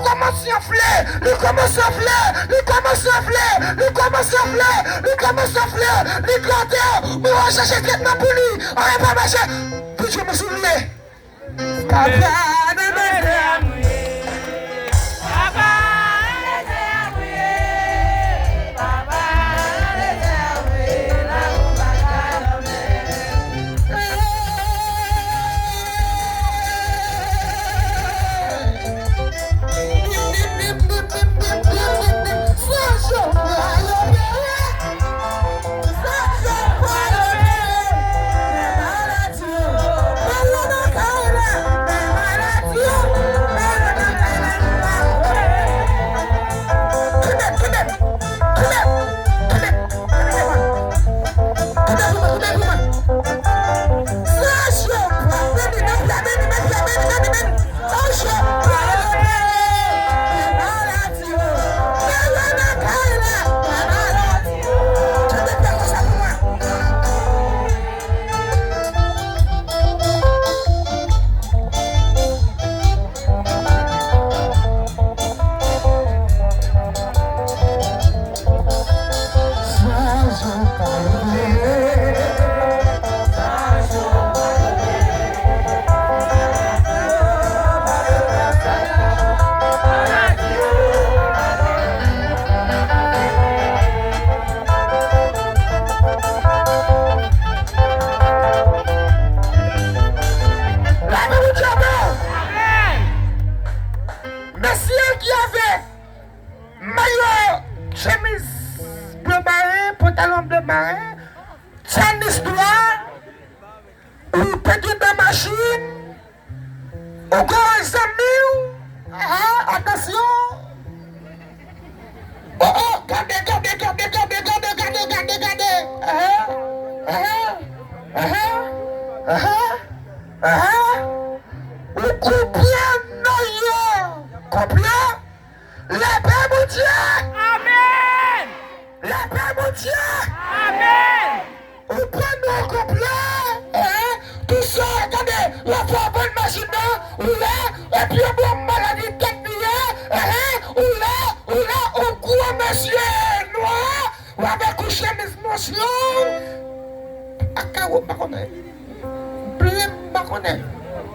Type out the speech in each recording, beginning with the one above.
commence à enfler, il commence à enfler, il commence à enfler, il commence à enfler, il commence à enfler, il compte, on va chercher traitement pour lui, on va pas marcher, puis je me souviens.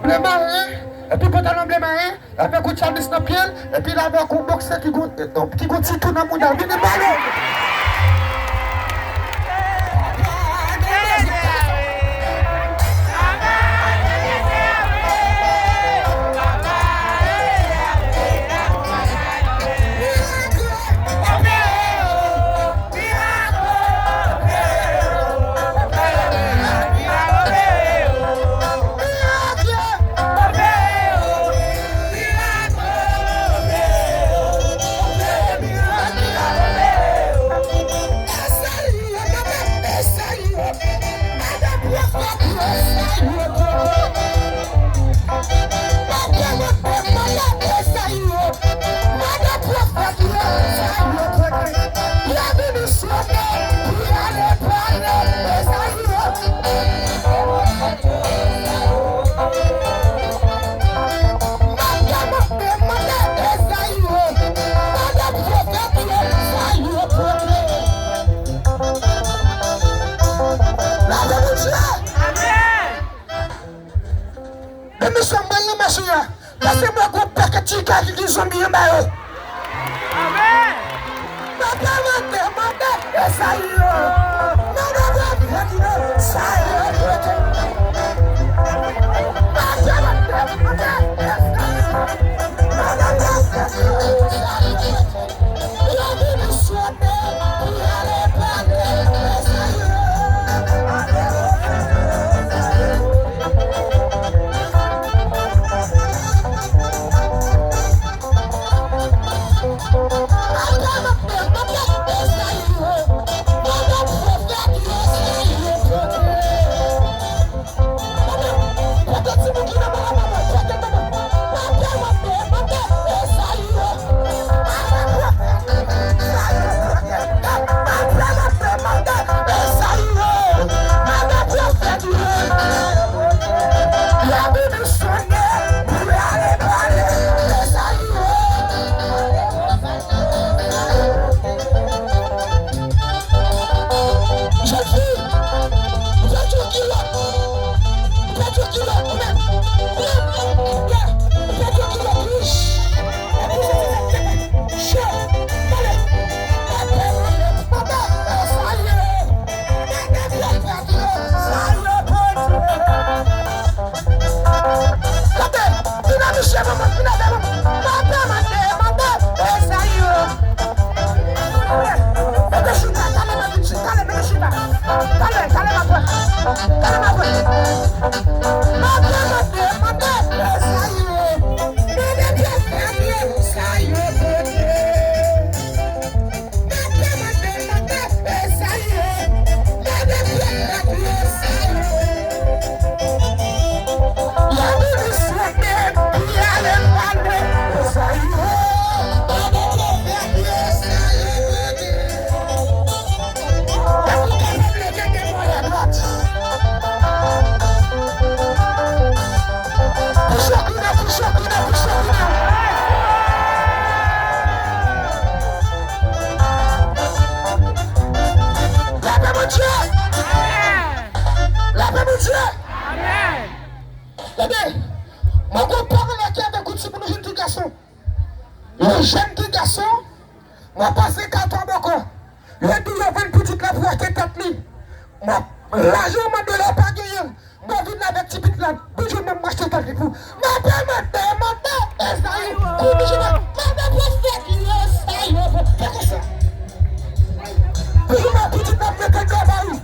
Papa, et puis pantalon bleu marin, avec un coup de chamis dans le pied, et puis là avec un boxeur qui goûte tout dans le monde, il est ballon. Laissez-moi qu'on pèque tika qui dit zombie en bas. Amen. Aidez, mon grand-père qui avait goûté pour nous jeunes garçons. Les jeunes petits garçons, moi passé 4 ans encore. Je dis, il y avait une petite la pour acheter 4 livres. Moi, l'argent m'a donné pas gagné. Moi, je viens avec petit petite là, puis je vais m'acheter 4 livres. Ma père m'a dit, et ça y est, puis je vais faire comme ça. Puis je vais petite là, je vais travailler.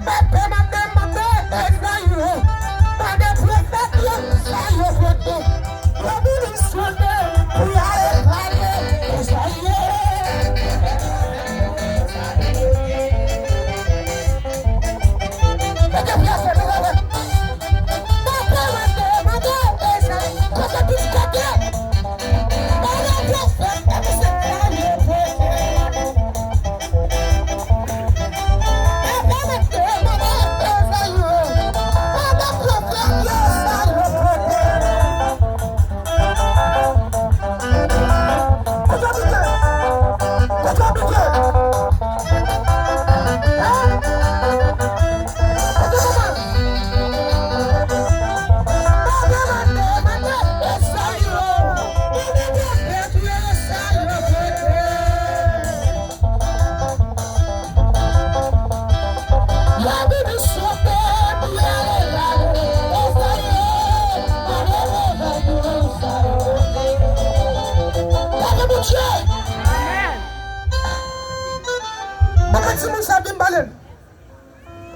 Ma père m'a demandé, et ça y est, ma père m'a fait, ça y est, la vie est soignée, puis allez parler, et ça y est.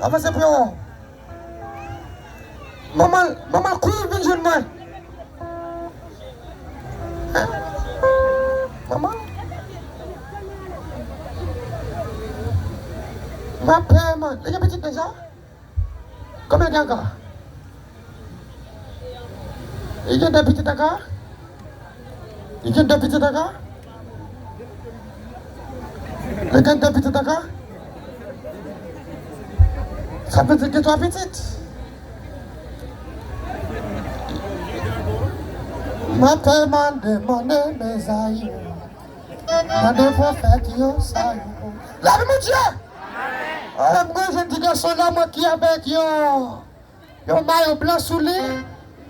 Avancez pour eux. Maman, couille, viens jeune moi. Maman. Ma père, man. Il y a petit déjà? Combien d'encore? Il y a des petits encore? Il y a des petits encore? Il y a des petits encore? Ça peut dire que toi petite. Ma père m'a demandé mes aïeux. M'a demandé prophète yo ça yo. La vie mon Dieu. Moi je dis que son là moi qui avec yo maillot blanc sous lui.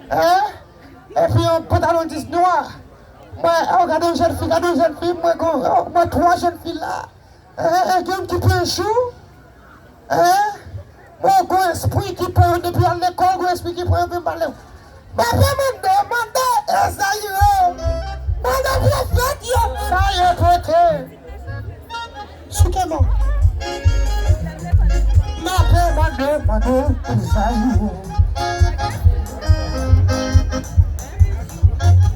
Hein? Et puis un pantalon 10 noir. Moi regarde une jeune fille, moi 3 jeunes filles là. Et qui un petit peu chou. Hein? Mon gros esprit qui peut depuis à l'école, gros esprit qui peut venir parler. Ma femme m'a demandé, et ça y est. Mon prophète, ça y est, prêté. Soutez-moi. Ma femme m'a demandé, et ça y est.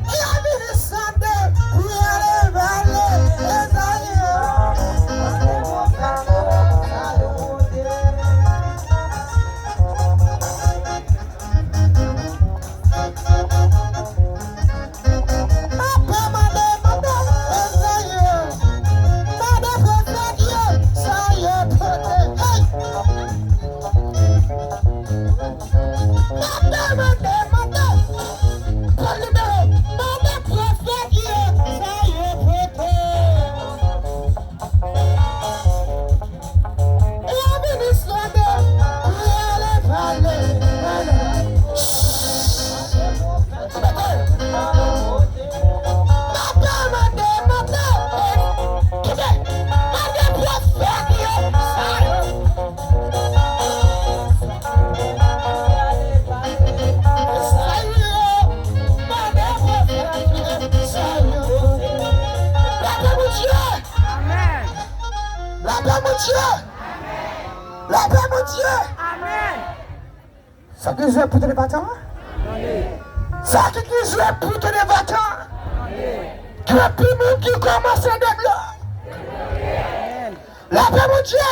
Il a mis le sang puis elle est valée, et ça y est. La paix, mon Dieu. Amen. Ça qui joue pour te les battants? Ça qui joue pour te les battants? Tu as plus monde qui commence à développer. La paix, mon Dieu.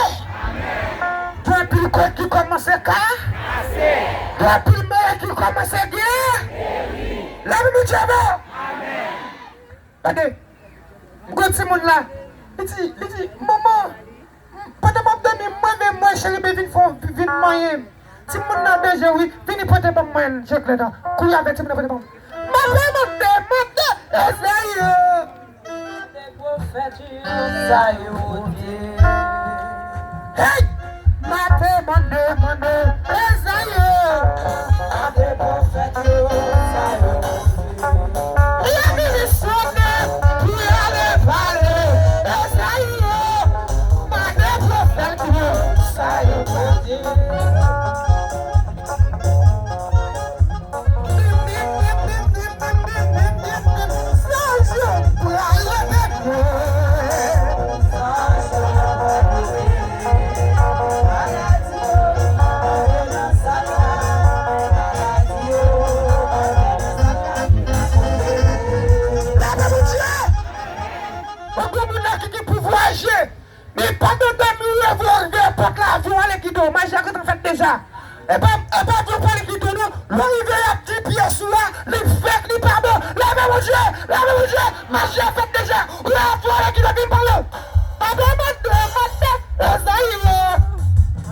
Tu as plus quoi qui commence à casser? Tu as plus mère qui commence à guérir? La paix, mon Dieu. Amen. Regardez, ce monde là, il dit, maman, pendant que moi, chérie, viens moyen. Si mon nom déjà, oui, viens porter mon moyen, je clé là. Couille avec ce mon nom. Ma femme m'a demandé, et ça y est. Des prophètes, ça y est. Hey! Ma femme m'a demandé, et ça y est. monde qui est pour voyager. Mais pas de demi-heure, vous arrivez pour la vie, allez qui dommage, j'ai fait déjà. Et pas vous parler qui donne, l'arrivée à 10 pièces là, les fêtes, les pardons, la même Dieu, ma j'ai fait déjà. La foi qui doit me parler. Pardon, ma tête, ça y est.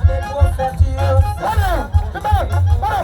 Allez, prophète, voilà, c'est bon, voilà.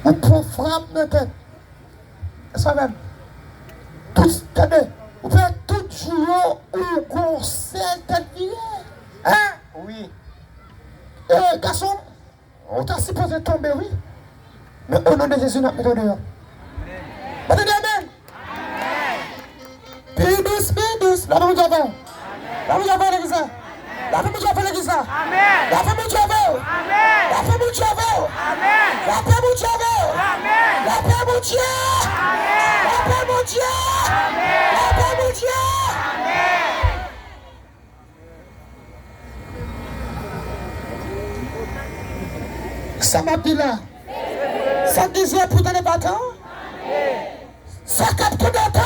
Ou pour frappe de tête. Ça même. Tout, attendez. Vous faites tout jour ou conseil tête vie. Hein? Oui. Garçon, on t'a supposé tomber, oui. Mais au nom de Jésus, nous mettons dehors. Amen. Amen. Pédus. La femme Dieu. La femme Dieu l'église. La femme Dieu l'église. Amen. La femme Dieu. Amen. La femme Dieu. Amen. La paix mon Dieu. Amen. La paix mon Dieu. Amen. La paix mon Dieu. Amen. La paix mon Dieu. Amen. Ça m'a dit là. Ça disait pour donner bâton. Ça capte de temps.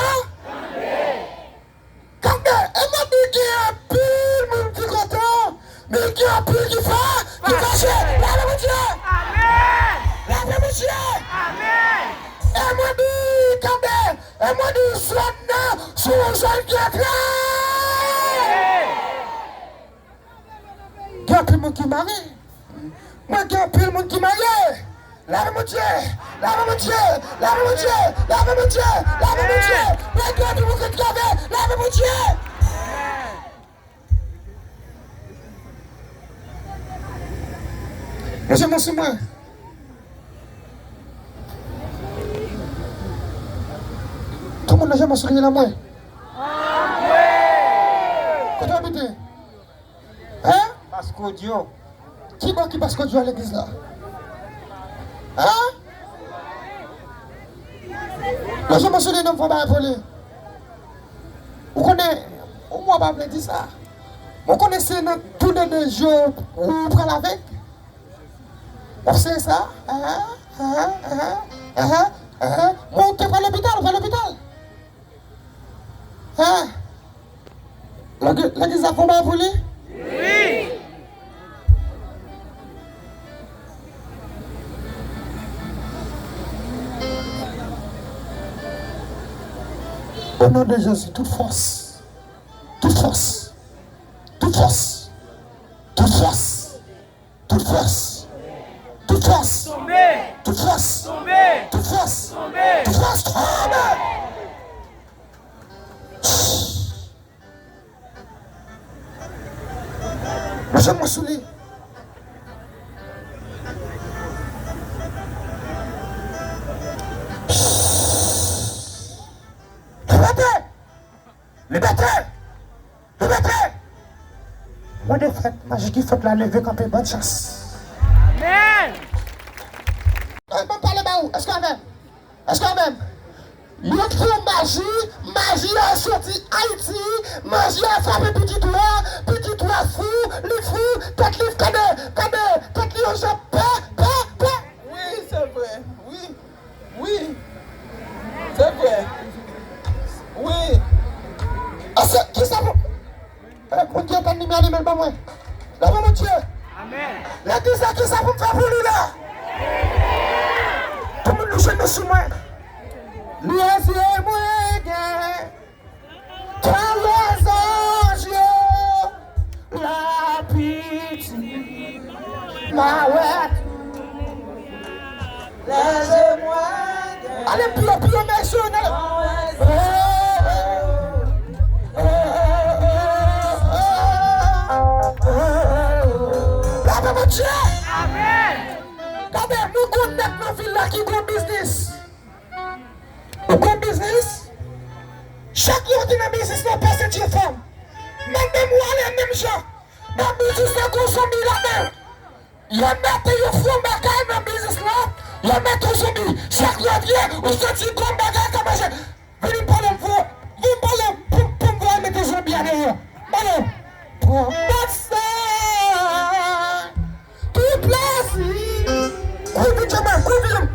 Quand elle m'a dit qu'il y a un pile, mon petit content, mais qu'il y a un pile qui fait, qui cache. La paix mon Dieu. Amen. La paix mon Dieu. Amen. Elle m'a dit, quand elle m'a dit, soit sur un jeune qui est là. Il y a un pile monde qui marie. Moi, il y a un pile monde qui marie. Lave mon Dieu, lave mon Dieu, lave mon Dieu, lave mon Dieu, lave mon Dieu. Mais toi, tu veux que tu lave mon Dieu. Monsieur, mon moi. Tout le monde n'a jamais souri la moi. Quand tu habites? Hein? Pasco Dio. Qui va qui Pasco Dio à l'église là? Hein? Là, je me souviens d'un fois, vous connaissez, moi, je vais dire ça. Vous connaissez tous les deux jours où vous prenez avec? Vous savez ça? Montez pour l'hôpital, Hein? L'église a combat pour lui? Oui! Au nom de Jésus, toute force, toute force, toute force, toute force, toute force, toute force, toute force, toute force, toute force, tombe. Je me souviens. Liberté! Moi, de fait, magique, il faut la lever quand bonne chance. Amen! Je ne parle pas où? Est-ce quand même? L'autre magie a sorti Haïti, magie a frappé petit doigt fou, les fous, tête livre, tête livre, je paix. Oui, c'est vrai, oui, c'est vrai, oui. Ah, c'est qui ça? Mon Dieu, pas de numéro de même pas moi. Là, mon Dieu. Amen. Là, qui ça pour me faire pour lui là? Tout le monde nous gêne sous moi. Lui, ma ouais. Laisse-moi. Allez, plus merci. Bravo, mon Dieu. Amen. Regardez, nous connaissons nos villes là qui font business. Ou font business. Chaque jour, tu as un business, non pas cette femme. Même moi, les mêmes gens. Dans le business, c'est consommé là-dedans. Il y a mettre un fond bagage dans le business là. Il y a mettre un zombie. Chaque jour, vient, on se dit comme bagage comme ça. Venez parler de vous. Venez parler pour me voir mettre un zombie à derrière. Allez. Pour notre sang. Tout plaisir. Couvre, Jamal, couvre.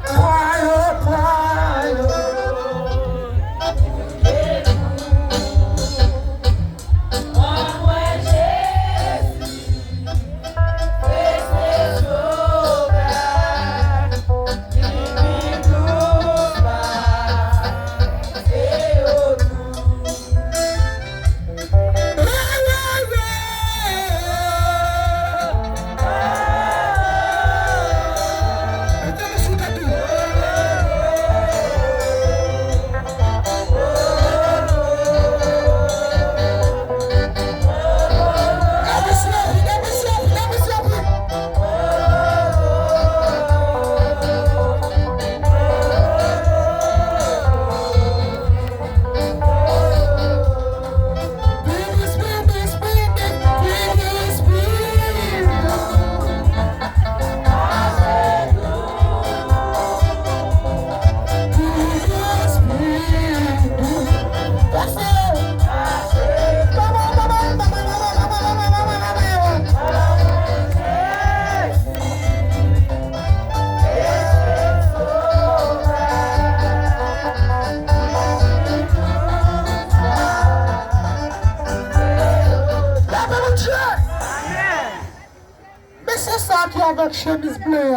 Avec chemise bleue.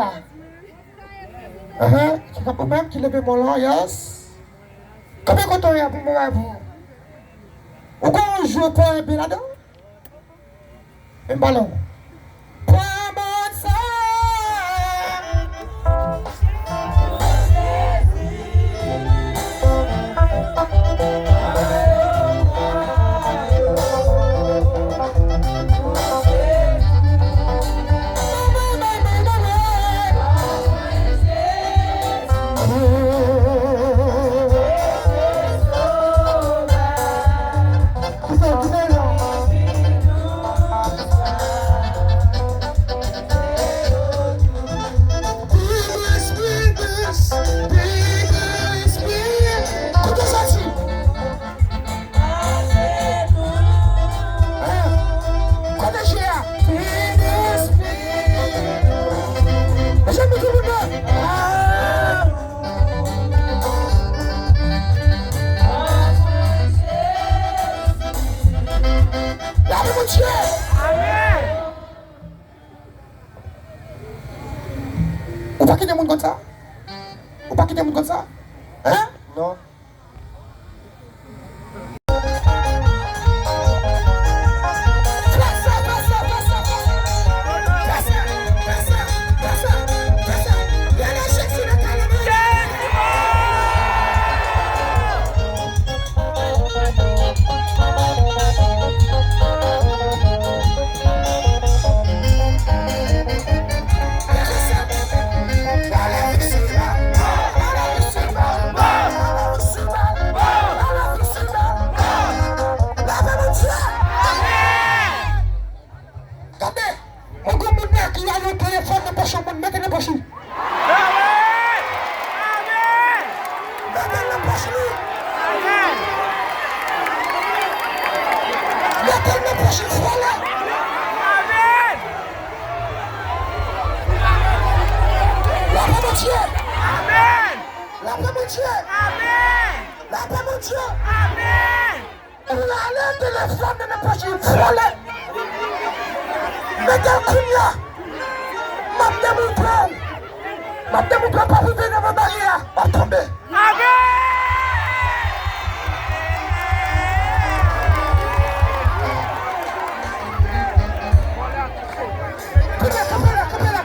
Tu vas pas même qui lève mon long, yes? Combien de temps il y a pour moi vous? Ou quand on joue pour un peu là-dedans? Un ballon. Pour mon sang. Ou pas quitter le monde comme ça? Ou pas quitter le monde comme ça? Hein? Non.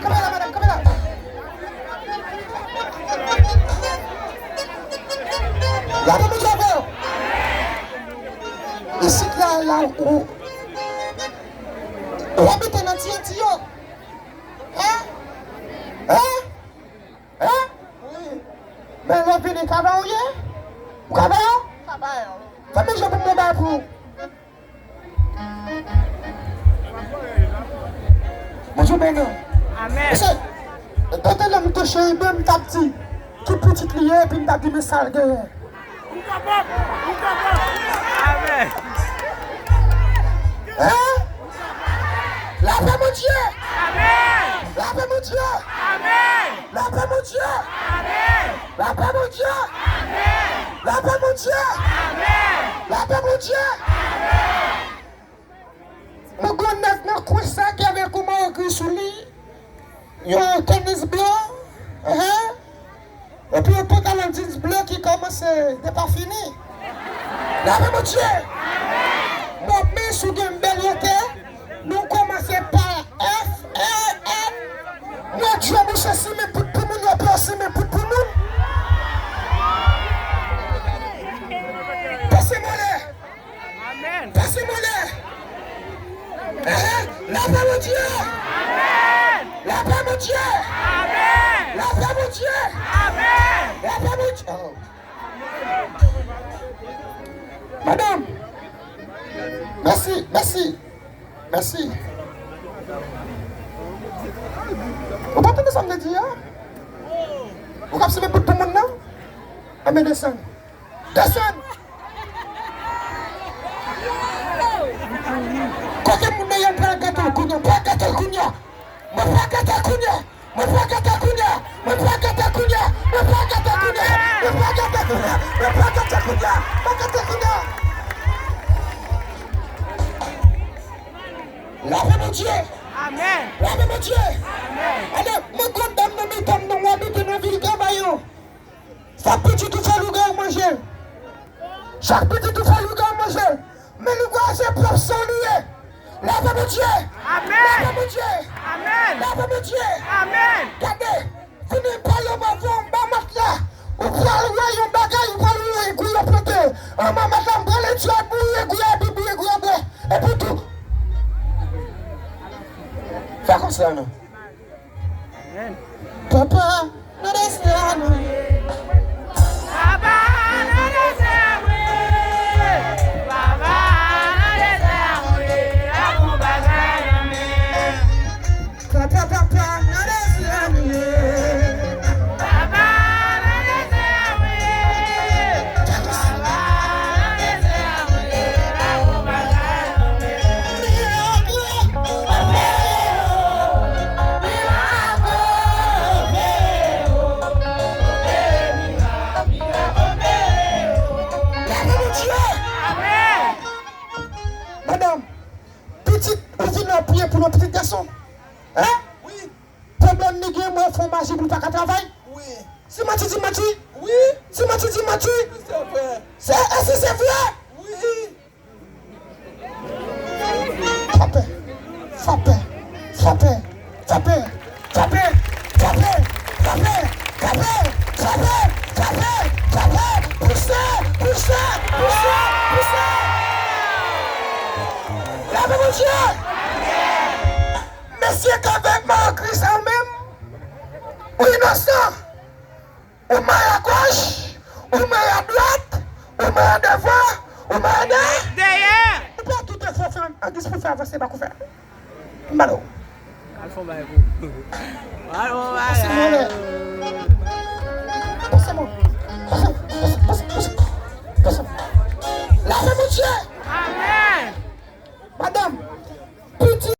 Come on. La femme Dieu avant. Ici, là, où habite dans Tio. Hein? Oui. Mais là, venez travailler. Vous travaillez? Travail. Faites je pour mon bain pour. Bonjour, Beno. Amen. Quand elle me touche, même ta petite, qui petite liée, puis m'a dit, mais ça, Amen. hein? La paix, mon Dieu! Amen. La paix, mon Dieu! Amen. La paix, mon Dieu! Amen. La paix, mon Dieu! Amen. La paix, mon Dieu! Amen. La paix, mon Dieu! Mon gars, neuf, quoi ça, qui avait comment écrit sous lui? Il y a un tennis blanc, et puis un pantalon jeans blanc qui commence, n'est pas fini. La paix, mon Dieu! Mon main sous une belle hôtel, nous commençons par F, E, N. Moi, Dieu, nous cherchons mes poutres pour nous, nous placons mes poutres pour nous. Passez-moi là! Amen. Passez-moi là! La paix, mon Dieu! Amen. La paix, mon Dieu! Amen. La paix, mon Dieu! Amen. La paix, mon Dieu! Oh. Madame! Merci, merci, merci. Vous pas entendu ça me dire? Vous captez mes bouts pour tout le monde, non? Ah, mais descends. Descends! Quand vous n'ayez pas un gâteau, vous n'avez pas un gâteau, vous n'avez pas un gâteau, vous n'avez pas un gâteau, vous n'avez pas un gâteau, vous n'avez pas un gâteau, vous n'avez pas un gâteau, vous n'avez pas un gâteau, vous n'avez pas un gâteau. La paix, mon Dieu! Amen. La paix, mon Dieu! Amen. Allez, mon grand dame, nous habitons dans la ville de Gamaillon. Chaque petit tout fait le gars manger. Chaque petit tout fait le gars manger. Mais le gars, c'est propre sans lié. La paix, mon Dieu! La paix, Amen. mon Dieu! Amen. La paix, mon Dieu! Amen. Regardez, vous ne parlez pas de ma matelas. Vous parlez de un bagage, vous parlez de un couille planté. Ma madame, vous allez tuer, bouiller, et puis tout. Fais comme ça, non? Amen. Papa, non reste là, non? Baba, no desewe. Baba, no desewe. Akubagayame. Papa, non reste là, non? Baba, no desewe. Baba, no desewe. Akubagayame. Amen. Madame, petite, vous venez prier pour nos petits garçons. Hein? Oui. Problème n'est pas moi, faut magie pour pas qu'à travailler. Oui. Si Mati dit Mati, Oui. si Mati dit Mati, C'est vrai. est-ce que c'est vrai? Oui. Frappez, frappez, frappez, frappez, frappez, frappez, frappez, frappez, frappez, frappez, frappez, poussez, poussez, poussez, poussez. La paix, mon Dieu! Monsieur, qu'avec moi, Christ en même, ou innocent, ou main à gauche, ou main à droite, ou main à devant, ou main à derrière. Derrière. Et puis tout est fort, en dis pour faire avancer, pas qu'on fait. Malo. Alpha Bible. Alpha Bible. Passez-moi. Passez-moi. La paix, mon Dieu. Amen. Madame, petit.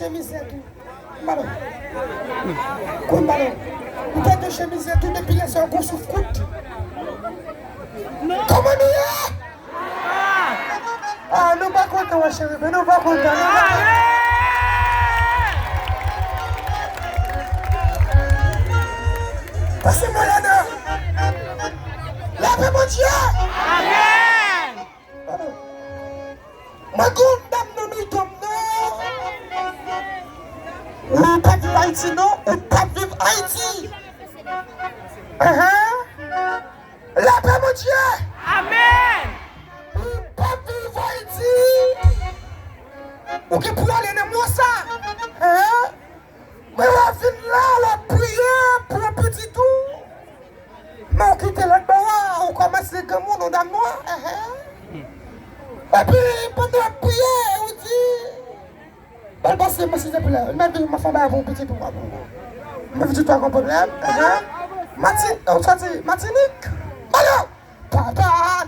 chemise et tout. Ballon. Quoi ballon? Tête de chemise et tout depuis les heures qu'on souffre. Comment nous y est? Ah, nous pas contents, ma chérie, mais nous pas contents. Passez-moi là-dedans. La paix, mon Dieu. Amen. Ma grande dame, nous tombe, non. Ou pas vivre Haïti, non. Ou pas vivre Haïti. La paix, mon Dieu. Amen. Ou pas vivre Haïti. Ou qui pour aller dans moi ça. Mais on vient là, on prie pour un petit tour. Mais on quitte l'autre bord, on commence les gamons, on dame noire. Et puis, pendant la prière, on dit... Elle passe, moi, s'il te plaît. Ma femme a un petit tour. Ma fille, tu as un problème. Martinique. Alors, papa,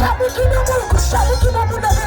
Shabu kina Mungu, shabu kina Mungu.